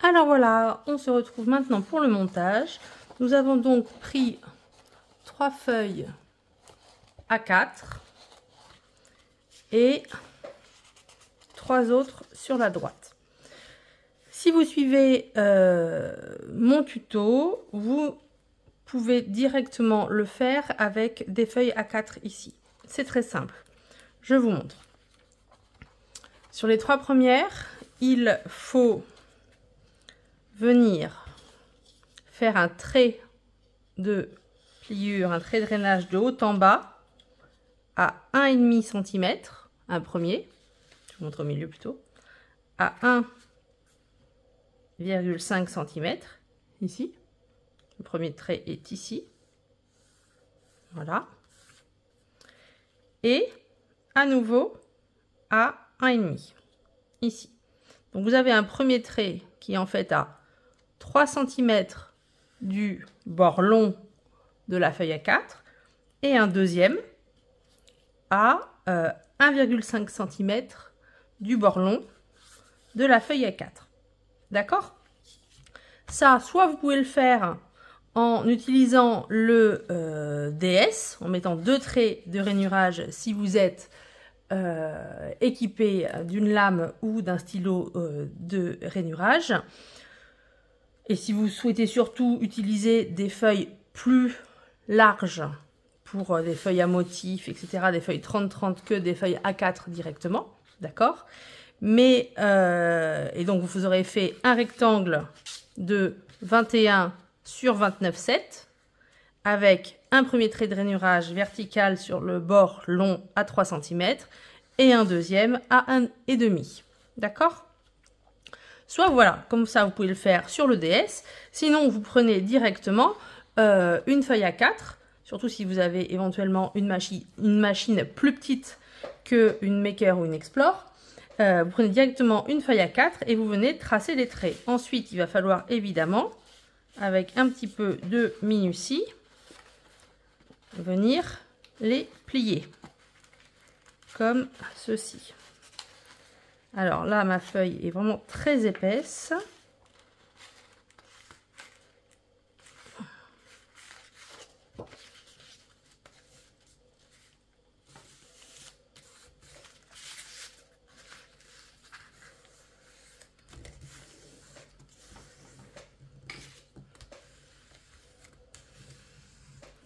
Alors voilà, on se retrouve maintenant pour le montage. Nous avons donc pris 3 feuilles A4 et 3 autres sur la droite. Si vous suivez mon tuto, vous pouvez directement le faire avec des feuilles A4 ici. C'est très simple. Je vous montre. Sur les 3 premières, il faut venir faire un trait de pliure, un trait de drainage de haut en bas à 1,5 cm, un premier, je vous montre au milieu plutôt, à 1,5 cm, ici, le premier trait est ici, voilà, et à nouveau à 1,5, ici. Donc vous avez un premier trait qui est en fait à 3 cm du bord long de la feuille A4 et un deuxième à 1,5 cm du bord long de la feuille A4. D'accord? Ça, soit vous pouvez le faire en utilisant le DS, en mettant 2 traits de rainurage si vous êtes équipé d'une lame ou d'un stylo de rainurage. Et si vous souhaitez surtout utiliser des feuilles plus larges pour des feuilles à motifs, etc., des feuilles 30-30 que des feuilles A4 directement, d'accord? Mais, et donc vous aurez fait un rectangle de 21 sur 29,7 avec un premier trait de rainurage vertical sur le bord long à 3 cm et un deuxième à 1,5, d'accord? Soit voilà, comme ça vous pouvez le faire sur le DS, sinon vous prenez directement une feuille A4, surtout si vous avez éventuellement une machine plus petite qu'une Maker ou une Explore. Vous prenez directement une feuille A4 et vous venez tracer les traits. Ensuite, il va falloir évidemment, avec un petit peu de minutie, venir les plier, comme ceci. Alors là, ma feuille est vraiment très épaisse.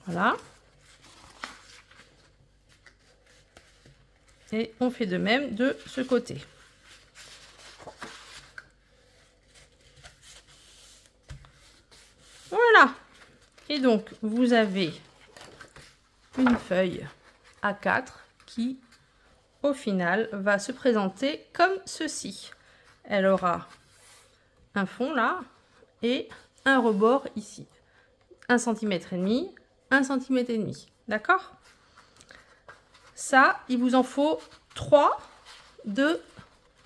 Voilà. Et on fait de même de ce côté. Voilà. Et donc, vous avez une feuille A4 qui, au final, va se présenter comme ceci. Elle aura un fond là et un rebord ici. 1,5 cm, 1,5 cm. D'accord? Ça, il vous en faut 3 de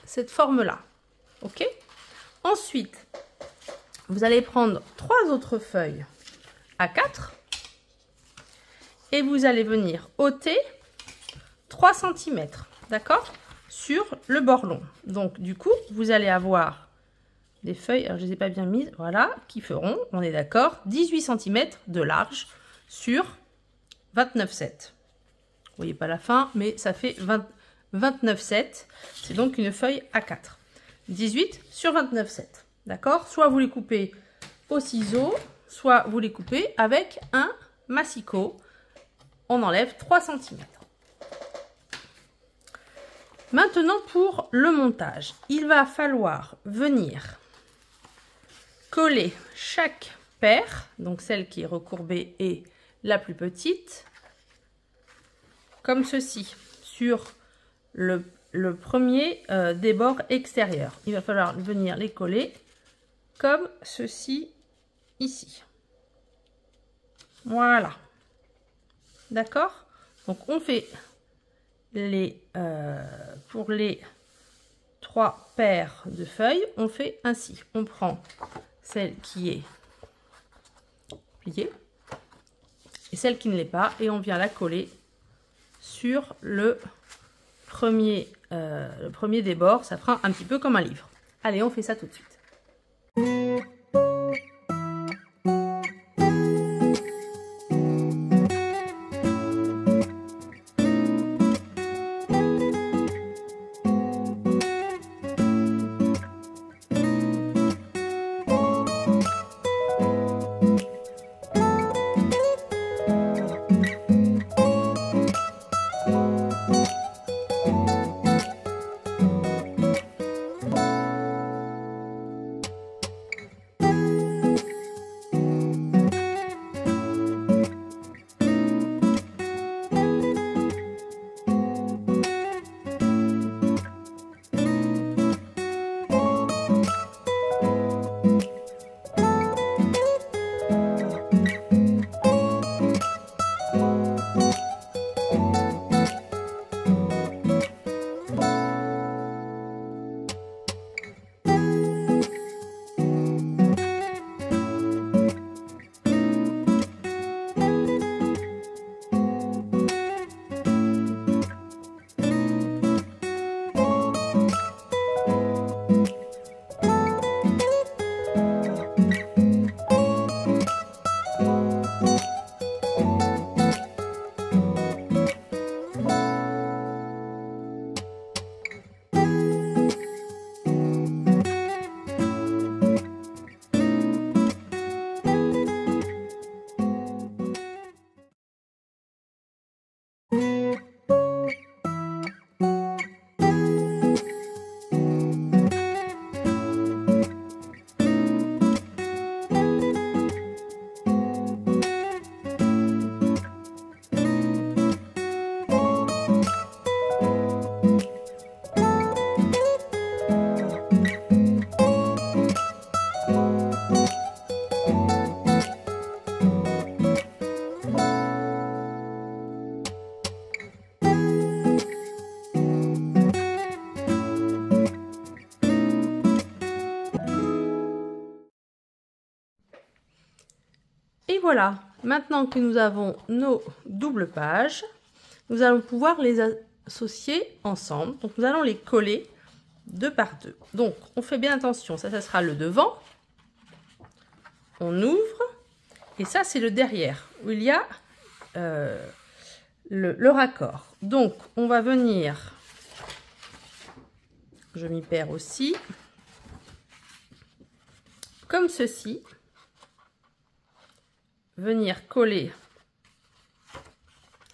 cette forme-là. Ok? Ensuite, vous allez prendre 3 autres feuilles A4 et vous allez venir ôter 3 cm, d'accord? Sur le bord long. Donc, du coup, vous allez avoir des feuilles, alors je ne les ai pas bien mises, voilà, qui feront, on est d'accord, 18 cm de large sur 29,7. Vous voyez pas la fin, mais ça fait 29,7. C'est donc une feuille A4. 18 sur 29,7. D'accord? Soit vous les coupez au ciseau, soit vous les coupez avec un massicot. On enlève 3 cm. Maintenant, pour le montage, il va falloir venir coller chaque paire, donc celle qui est recourbée et la plus petite, comme ceci, sur le premier des bords extérieurs. Il va falloir venir les coller comme ceci ici. Voilà. D'accord? Donc on fait pour les 3 paires de feuilles, on fait ainsi. On prend celle qui est pliée et celle qui ne l'est pas et on vient la coller sur le premier des bords. Ça fera un petit peu comme un livre. Allez, on fait ça tout de suite. Et voilà, maintenant que nous avons nos doubles pages, nous allons pouvoir les associer ensemble. Donc nous allons les coller deux par deux. Donc on fait bien attention, ça sera le devant. On ouvre et ça c'est le derrière où il y a le raccord. Donc on va venir, je m'y perds aussi, comme ceci, venir coller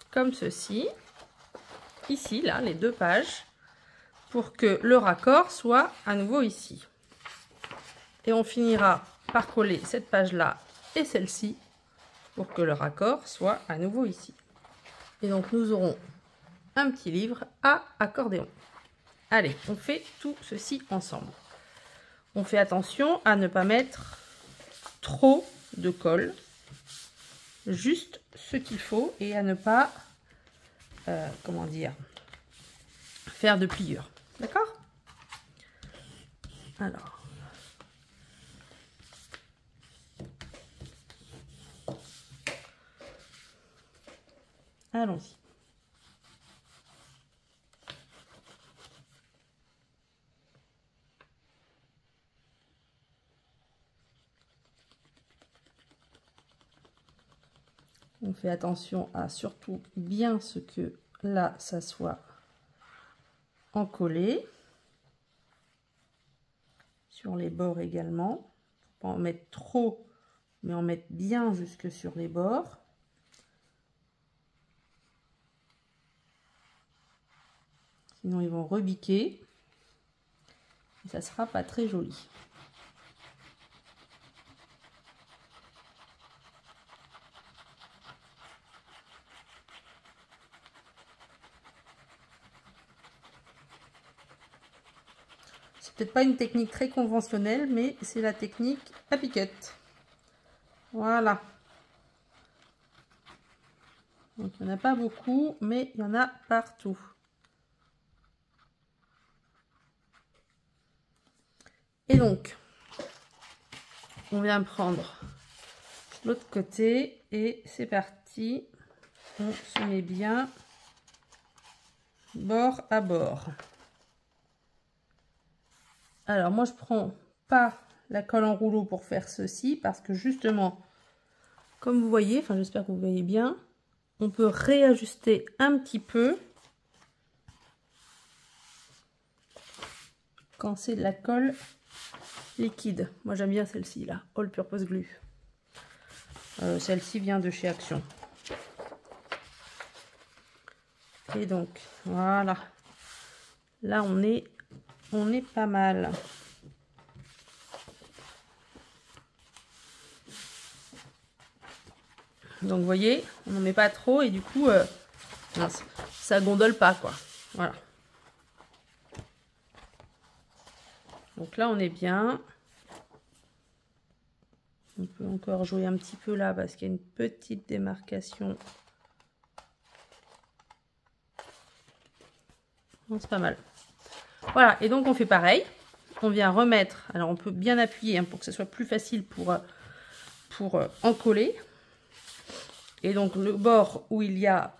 comme ceci, ici, là, les deux pages, pour que le raccord soit à nouveau ici. Et on finira par coller cette page-là et celle-ci pour que le raccord soit à nouveau ici. Et donc, nous aurons un petit livre à accordéon. Allez, on fait tout ceci ensemble. On fait attention à ne pas mettre trop de colle, juste ce qu'il faut, et à ne pas, comment dire, faire de pliure. D'accord? Alors. Allons-y. On fait attention à surtout bien ce que là, ça soit encollé. Sur les bords également. Faut pas en mettre trop, mais en mettre bien jusque sur les bords. Sinon, ils vont rebiquer. Et ça sera pas très joli. C'est peut-être pas une technique très conventionnelle, mais c'est la technique à piquette. Voilà. Donc, il n'y en a pas beaucoup, mais il y en a partout. Et donc, on vient prendre l'autre côté et c'est parti. On se met bien bord à bord. Alors, moi, je prends pas la colle en rouleau pour faire ceci parce que justement, comme vous voyez, enfin, j'espère que vous voyez bien, on peut réajuster un petit peu quand c'est de la colle liquide. Moi, j'aime bien celle-ci, là, All Purpose Glue. Celle-ci vient de chez Action. Et donc, voilà. Là, on est pas mal. Donc, vous voyez, on n'en met pas trop et du coup, ça gondole pas, quoi. Voilà. Donc là, on est bien. On peut encore jouer un petit peu là parce qu'il y a une petite démarcation. C'est pas mal. Voilà, et donc on fait pareil. On vient remettre, alors on peut bien appuyer hein, pour que ce soit plus facile pour encoller. Et donc le bord où il y a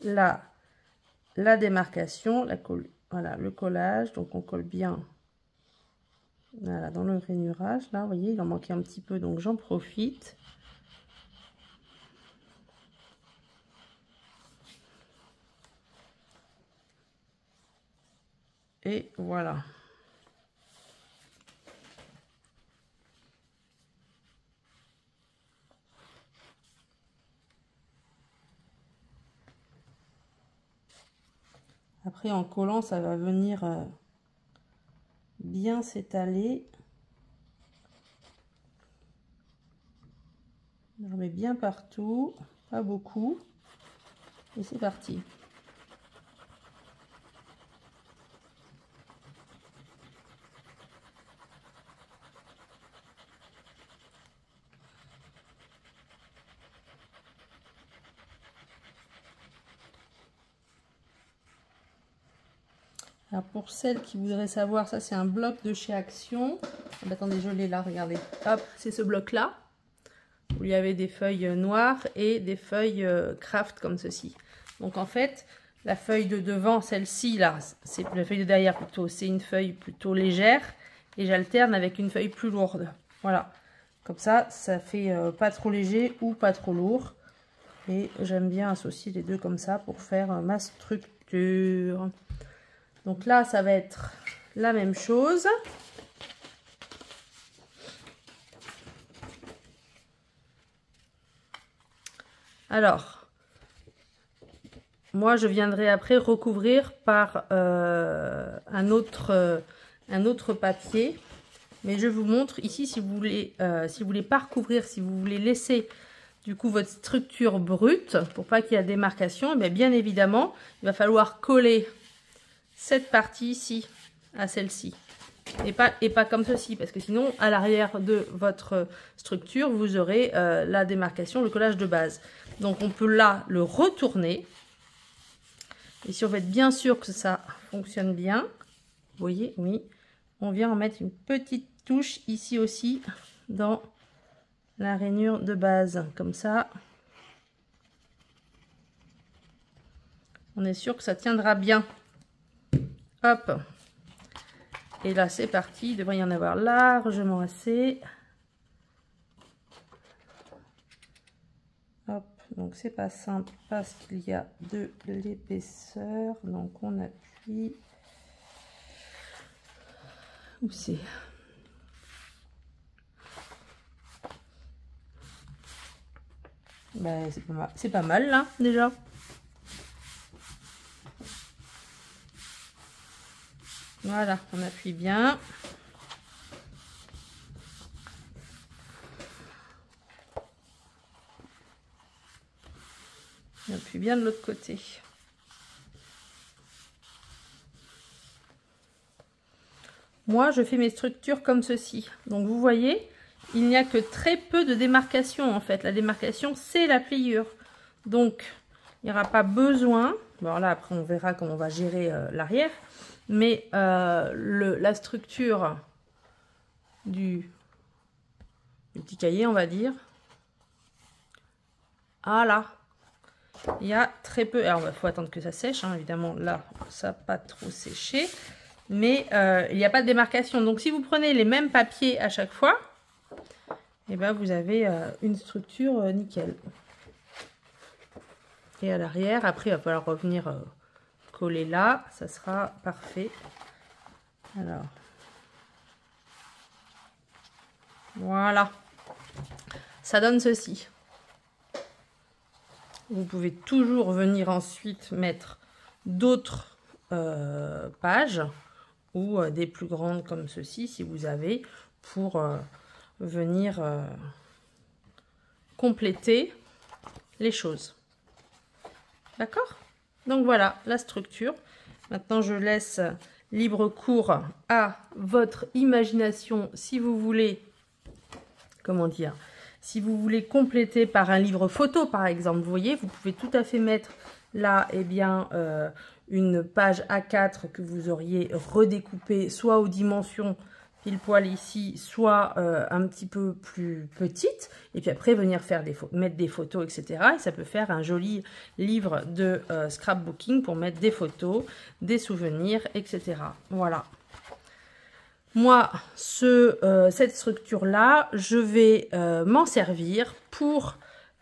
la démarcation, voilà, le collage, donc on colle bien. Voilà, dans le rainurage, là, vous voyez, il en manquait un petit peu, donc j'en profite. Et voilà. Après, en collant, ça va venir bien s'étaler. On remet bien partout, pas beaucoup. Et c'est parti. Alors pour celles qui voudraient savoir, ça c'est un bloc de chez Action. Attendez, je l'ai là, regardez. Hop, c'est ce bloc là. où il y avait des feuilles noires et des feuilles craft comme ceci. Donc en fait, la feuille de devant, celle-ci là, c'est la feuille de derrière plutôt, c'est une feuille plutôt légère et j'alterne avec une feuille plus lourde. Voilà, comme ça fait pas trop léger ou pas trop lourd. Et j'aime bien associer les deux comme ça pour faire ma structure. Donc là, ça va être la même chose. Alors, moi, je viendrai après recouvrir par un autre papier. Mais je vous montre ici, si vous voulez pas recouvrir, si vous voulez laisser du coup votre structure brute, pour pas qu'il y ait démarcation, mais bien évidemment, il va falloir coller cette partie ici à celle-ci. Et pas comme ceci, parce que sinon, à l'arrière de votre structure, vous aurez la démarcation, le collage de base. Donc, on peut là le retourner. Et si on veut être bien sûr que ça fonctionne bien, vous voyez, oui, on vient en mettre une petite touche ici aussi, dans la rainure de base, comme ça. On est sûr que ça tiendra bien. Hop. Et là, c'est parti. Il devrait y en avoir largement assez. Hop. Donc, c'est pas simple parce qu'il y a de l'épaisseur. Donc, on appuie. Où c'est ? Ben, c'est pas mal là, déjà. Voilà, on appuie bien. On appuie bien de l'autre côté. Moi, je fais mes structures comme ceci. Donc, vous voyez, il n'y a que très peu de démarcation en fait. La démarcation, c'est la pliure. Donc, il n'y aura pas besoin. Bon, là, après, on verra comment on va gérer l'arrière. Mais la structure du petit cahier, on va dire. Ah là, il y a très peu. Alors, il faut attendre que ça sèche. Hein, évidemment, là, ça n'a pas trop séché. Mais il n'y a pas de démarcation. Donc, si vous prenez les mêmes papiers à chaque fois, et ben, vous avez une structure nickel. Et à l'arrière, après, il va falloir revenir coller là. Ça sera parfait. Alors, voilà. Ça donne ceci. Vous pouvez toujours venir ensuite mettre d'autres pages ou des plus grandes comme ceci, si vous avez, pour venir compléter les choses. D'accord? Donc voilà la structure. Maintenant, je laisse libre cours à votre imagination si vous voulez, comment dire, si vous voulez compléter par un livre photo, par exemple. Vous voyez, vous pouvez tout à fait mettre là, eh bien, une page A4 que vous auriez redécoupée, soit aux dimensions pile poil ici, soit un petit peu plus petite, et puis après venir faire mettre des photos, etc. Et ça peut faire un joli livre de scrapbooking pour mettre des photos, des souvenirs, etc. Voilà. Moi, cette structure-là, je vais m'en servir pour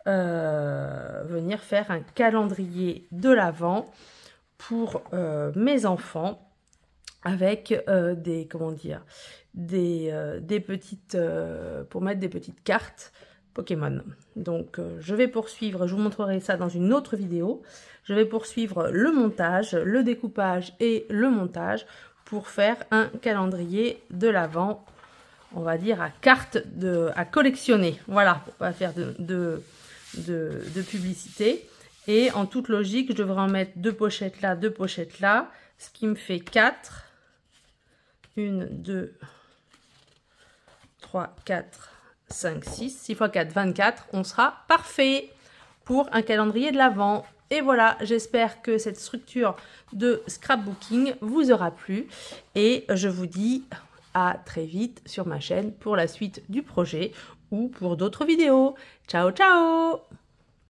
venir faire un calendrier de l'Avent pour mes enfants avec des, comment dire, des petites, pour mettre des petites cartes Pokémon. Donc, je vais poursuivre, je vous montrerai ça dans une autre vidéo. Je vais poursuivre le montage, le découpage et le montage pour faire un calendrier de l'Avent, on va dire à carte à collectionner. Voilà, pour pas faire de publicité. Et en toute logique, je devrais en mettre 2 pochettes là, 2 pochettes là, ce qui me fait 4. 1, 2, 3, 4, 5, 6. 6 x 4, 24. On sera parfait pour un calendrier de l'Avent. Et voilà, j'espère que cette structure de scrapbooking vous aura plu. Et je vous dis à très vite sur ma chaîne pour la suite du projet ou pour d'autres vidéos. Ciao ciao!